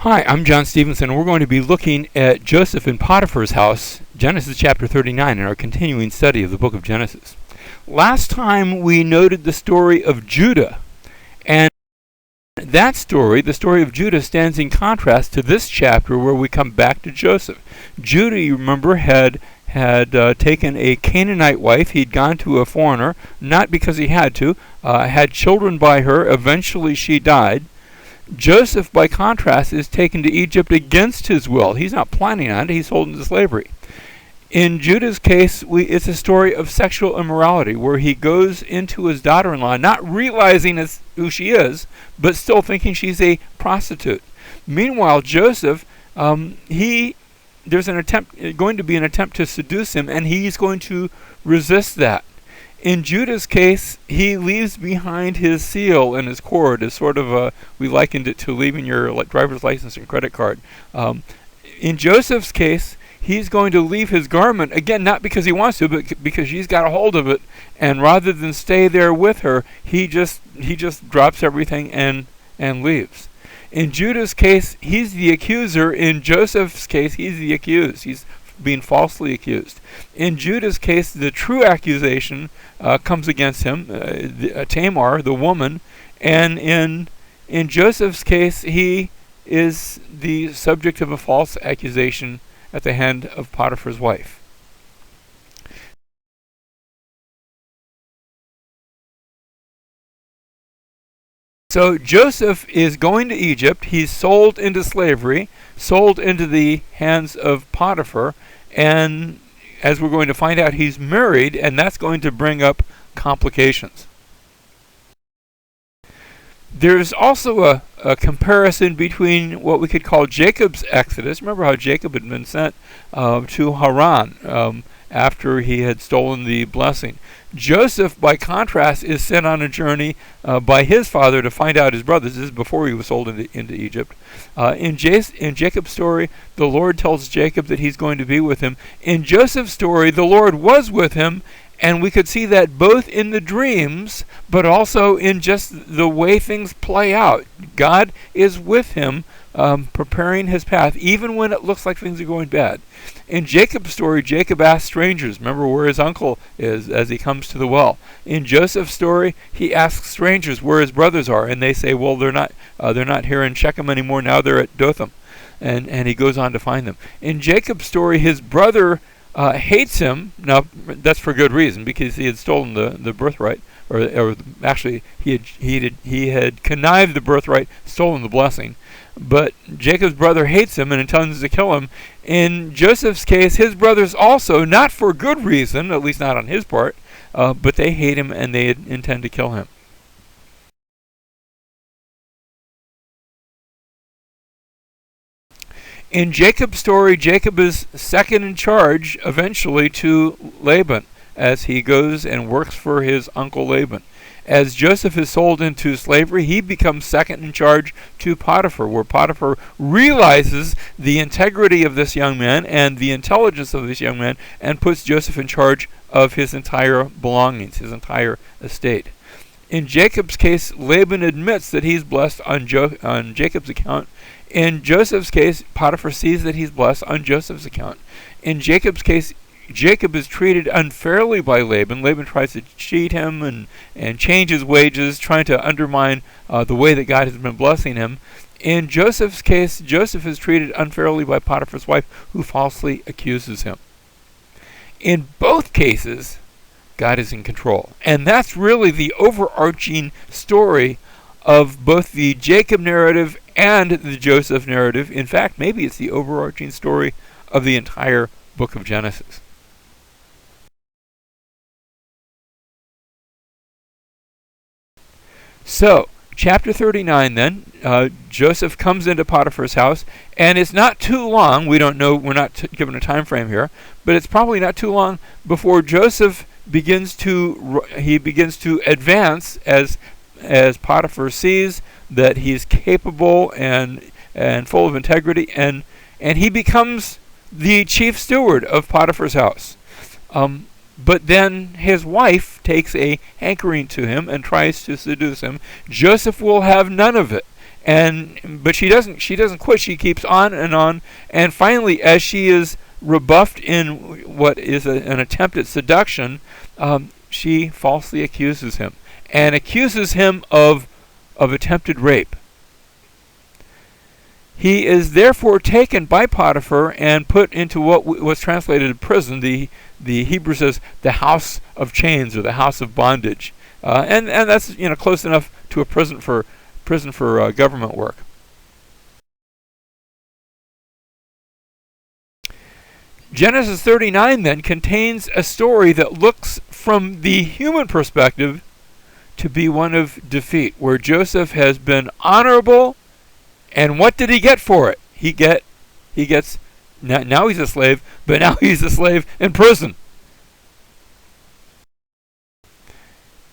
Hi, I'm John Stevenson, and we're going to be looking at Joseph in Potiphar's house, Genesis chapter 39, in our continuing study of the book of Genesis. Last time we noted the story of Judah, and that story, the story of Judah, stands in contrast to this chapter where we come back to Joseph. Judah, you remember, had taken a Canaanite wife. He'd gone to a foreigner, not because he had to, had children by her. Eventually she died. Joseph, by contrast, is taken to Egypt against his will. He's not planning on it. He's sold into slavery. In Judah's case, it's a story of sexual immorality, where he goes into his daughter-in-law, not realizing who she is, but still thinking she's a prostitute. Meanwhile, Joseph, there's going to be an attempt to seduce him, and he's going to resist that. In Judah's case, he leaves behind his seal and his cord as sort of we likened it to leaving your driver's license and credit card. In Joseph's case, he's going to leave his garment, again, not because he wants to, but because she's got a hold of it, and rather than stay there with her, he just drops everything and leaves. In Judah's case, he's the accuser. In Joseph's case, he's the accused. He's being falsely accused. In Judah's case, the true accusation comes against him, Tamar, the woman, and in Joseph's case, he is the subject of a false accusation at the hand of Potiphar's wife. So Joseph is going to Egypt. He's sold into slavery, sold into the hands of Potiphar, and as we're going to find out, he's married, and that's going to bring up complications. There's also a comparison between what we could call Jacob's exodus. Remember how Jacob had been sent to Haran after he had stolen the blessing. Joseph, by contrast, is sent on a journey by his father to find out his brothers. This is before he was sold into Egypt. In Jacob's story, the Lord tells Jacob that he's going to be with him. In Joseph's story, the Lord was with him, and we could see that both in the dreams, but also in just the way things play out. God is with him, preparing his path, even when it looks like things are going bad. In Jacob's story, Jacob asks strangers, remember, where his uncle is as he comes to the well. In Joseph's story, he asks strangers where his brothers are, and they say, well, they're not here in Shechem anymore. Now they're at Dothan, and he goes on to find them. In Jacob's story, his brother hates him. Now that's for good reason, because he had stolen the birthright, or actually he had connived the birthright, stolen the blessing. But Jacob's brother hates him and intends to kill him. In Joseph's case, his brothers also, not for good reason, at least not on his part, but they hate him and they intend to kill him. In Jacob's story, Jacob is second in charge eventually to Laban as he goes and works for his uncle Laban. As Joseph is sold into slavery, he becomes second in charge to Potiphar, where Potiphar realizes the integrity of this young man and the intelligence of this young man and puts Joseph in charge of his entire belongings, his entire estate. In Jacob's case, Laban admits that he's blessed on Jacob's account. In Joseph's case, Potiphar sees that he's blessed on Joseph's account. In Jacob's case, Jacob is treated unfairly by Laban. Laban tries to cheat him and change his wages, trying to undermine the way that God has been blessing him. In Joseph's case, Joseph is treated unfairly by Potiphar's wife, who falsely accuses him. In both cases, God is in control. And that's really the overarching story of both the Jacob narrative and the Joseph narrative. In fact, maybe it's the overarching story of the entire book of Genesis. So, chapter 39 then, Joseph comes into Potiphar's house, and it's not too long, we don't know, we're not given a time frame here, but it's probably not too long before Joseph begins to advance as Potiphar sees that he's capable and full of integrity, and he becomes the chief steward of Potiphar's house. But then his wife takes a hankering to him and tries to seduce him. Joseph will have none of it. But she doesn't quit. She keeps on, and finally, as she is rebuffed in what is an attempt at seduction, she falsely accuses him, and accuses him of attempted rape. He is therefore taken by Potiphar and put into what was translated prison. The Hebrew says the house of chains, or the house of bondage, and that's close enough to a prison for government work. Genesis 39 then contains a story that looks from the human perspective to be one of defeat, where Joseph has been honorable, and what did he get for it? He gets now he's a slave, but now he's a slave in prison.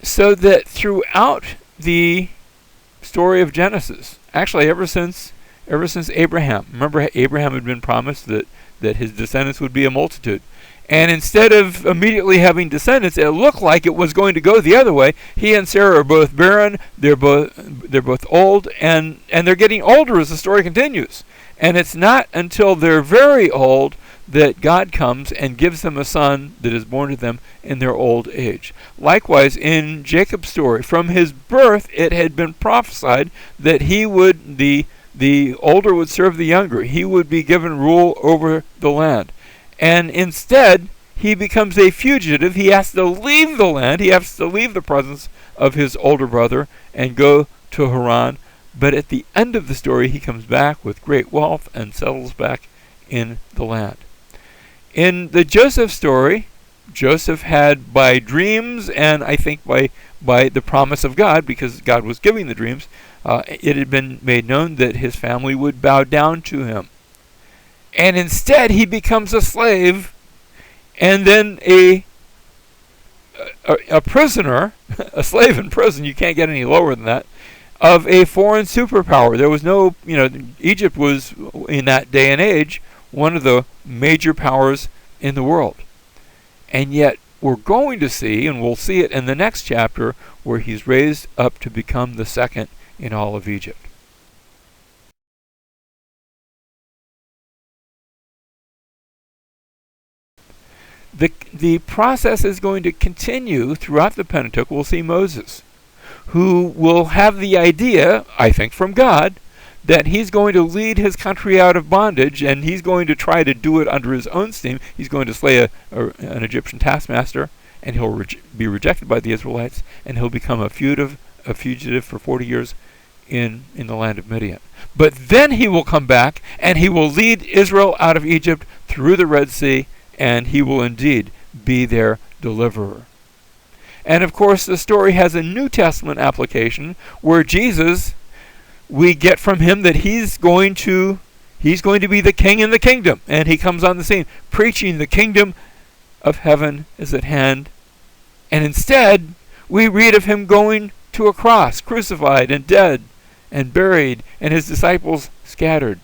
So that throughout the story of Genesis, actually ever since Abraham, remember Abraham had been promised that his descendants would be a multitude. And instead of immediately having descendants, it looked like it was going to go the other way. He and Sarah are both barren. They're both old, and they're getting older as the story continues. And it's not until they're very old that God comes and gives them a son that is born to them in their old age. Likewise, in Jacob's story, from his birth, it had been prophesied that the older would serve the younger. He would be given rule over the land. And instead, he becomes a fugitive. He has to leave the land. He has to leave the presence of his older brother and go to Haran. But at the end of the story, he comes back with great wealth and settles back in the land. In the Joseph story, Joseph had, by dreams and I think by the promise of God, because God was giving the dreams, it had been made known that his family would bow down to him. And instead, he becomes a slave, and then a prisoner, a slave in prison, you can't get any lower than that, of a foreign superpower. There was no, Egypt was, in that day and age, one of the major powers in the world. And yet, we're going to see, and we'll see it in the next chapter, where he's raised up to become the second in all of Egypt. The process is going to continue throughout the Pentateuch. We'll see Moses, who will have the idea, I think from God, that he's going to lead his country out of bondage, and he's going to try to do it under his own steam. He's going to slay an Egyptian taskmaster, and he'll be rejected by the Israelites, and he'll become a fugitive for 40 years in the land of Midian. But then he will come back, and he will lead Israel out of Egypt through the Red Sea, and he will indeed be their deliverer. And of course, the story has a New Testament application, where Jesus, we get from him that he's going to be the king in the kingdom, and he comes on the scene preaching the kingdom of heaven is at hand. And instead, we read of him going to a cross, crucified and dead and buried, and his disciples scattered.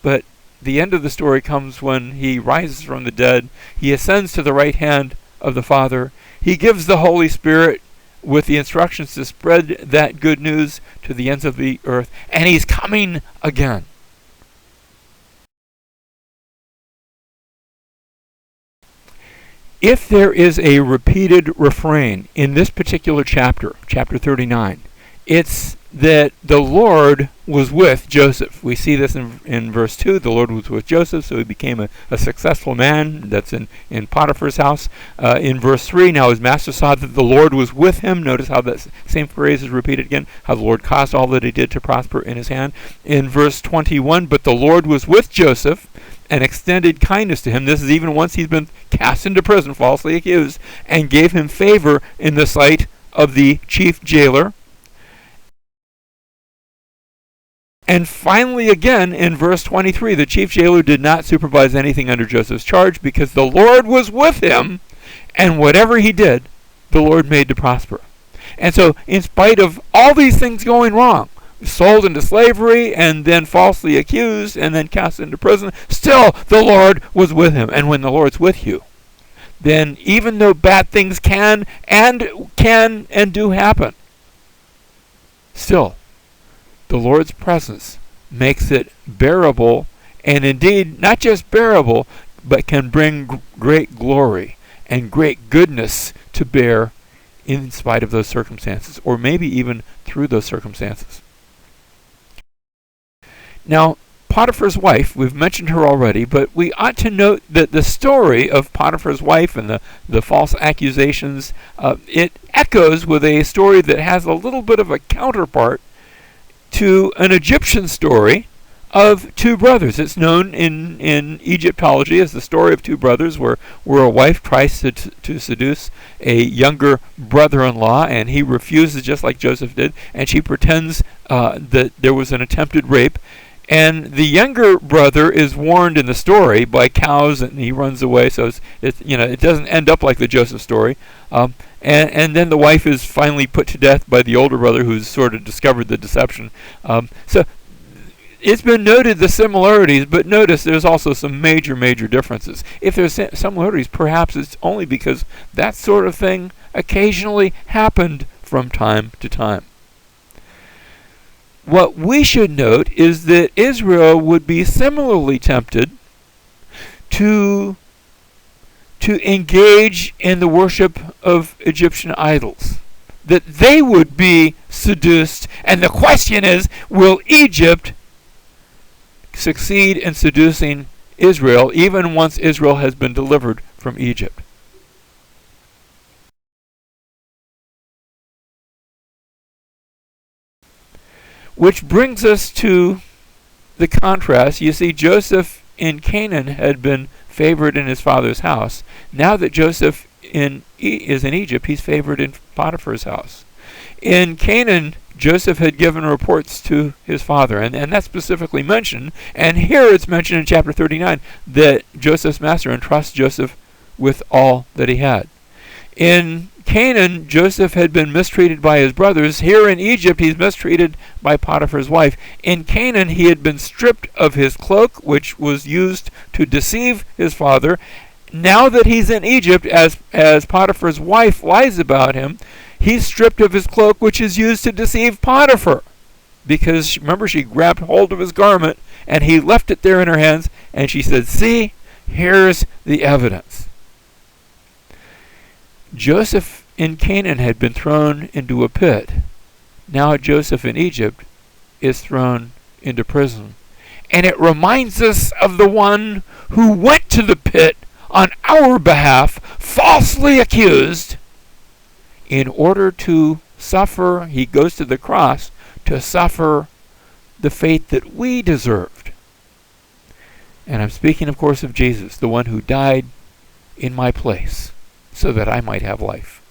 But the end of the story comes when he rises from the dead. He ascends to the right hand of the Father. He gives the Holy Spirit with the instructions to spread that good news to the ends of the earth. And he's coming again. If there is a repeated refrain in this particular chapter, chapter 39, it's that the Lord was with Joseph. We see this in verse 2. The Lord was with Joseph, so he became a successful man. That's in Potiphar's house. In verse 3, now his master saw that the Lord was with him. Notice how that same phrase is repeated again, how the Lord caused all that he did to prosper in his hand. In verse 21, but the Lord was with Joseph and extended kindness to him. This is even once he's been cast into prison, falsely accused, and gave him favor in the sight of the chief jailer. And finally, again, in verse 23, the chief jailer did not supervise anything under Joseph's charge, because the Lord was with him, and whatever he did, the Lord made to prosper. And so, in spite of all these things going wrong, sold into slavery, and then falsely accused, and then cast into prison, still the Lord was with him. And when the Lord's with you, then even though bad things can and do happen, still, the Lord's presence makes it bearable, and indeed not just bearable, but can bring great glory and great goodness to bear in spite of those circumstances, or maybe even through those circumstances. Now, Potiphar's wife, we've mentioned her already, but we ought to note that the story of Potiphar's wife and the false accusations, it echoes with a story that has a little bit of a counterpart to an Egyptian story of two brothers. It's known in Egyptology as the story of two brothers, where a wife tries to seduce a younger brother-in-law, and he refuses, just like Joseph did, and she pretends that there was an attempted rape. And the younger brother is warned in the story by cows, and he runs away. So it doesn't end up like the Joseph story. And then the wife is finally put to death by the older brother, who's sort of discovered the deception. So it's been noted the similarities, but notice there's also some major differences. If there's similarities, perhaps it's only because that sort of thing occasionally happened from time to time. What we should note is that Israel would be similarly tempted to engage in the worship of Egyptian idols. That they would be seduced, and the question is, will Egypt succeed in seducing Israel even once Israel has been delivered from Egypt? Which brings us to the contrast. You see, Joseph in Canaan had been favored in his father's house. Now that Joseph is in Egypt, he's favored in Potiphar's house. In Canaan, Joseph had given reports to his father, and that's specifically mentioned. And here it's mentioned in chapter 39 that Joseph's master entrusts Joseph with all that he had. In Canaan, Joseph had been mistreated by his brothers. Here in Egypt, he's mistreated by Potiphar's wife. In Canaan, he had been stripped of his cloak, which was used to deceive his father. Now that he's in Egypt, as Potiphar's wife lies about him, he's stripped of his cloak, which is used to deceive Potiphar. Because, remember, she grabbed hold of his garment, and he left it there in her hands, and she said, "See, here's the evidence." Joseph in Canaan had been thrown into a pit. Now Joseph in Egypt is thrown into prison. And it reminds us of the one who went to the pit on our behalf, falsely accused, in order to suffer. He goes to the cross to suffer the fate that we deserved. And I'm speaking, of course, of Jesus, the one who died in my place, so that I might have life.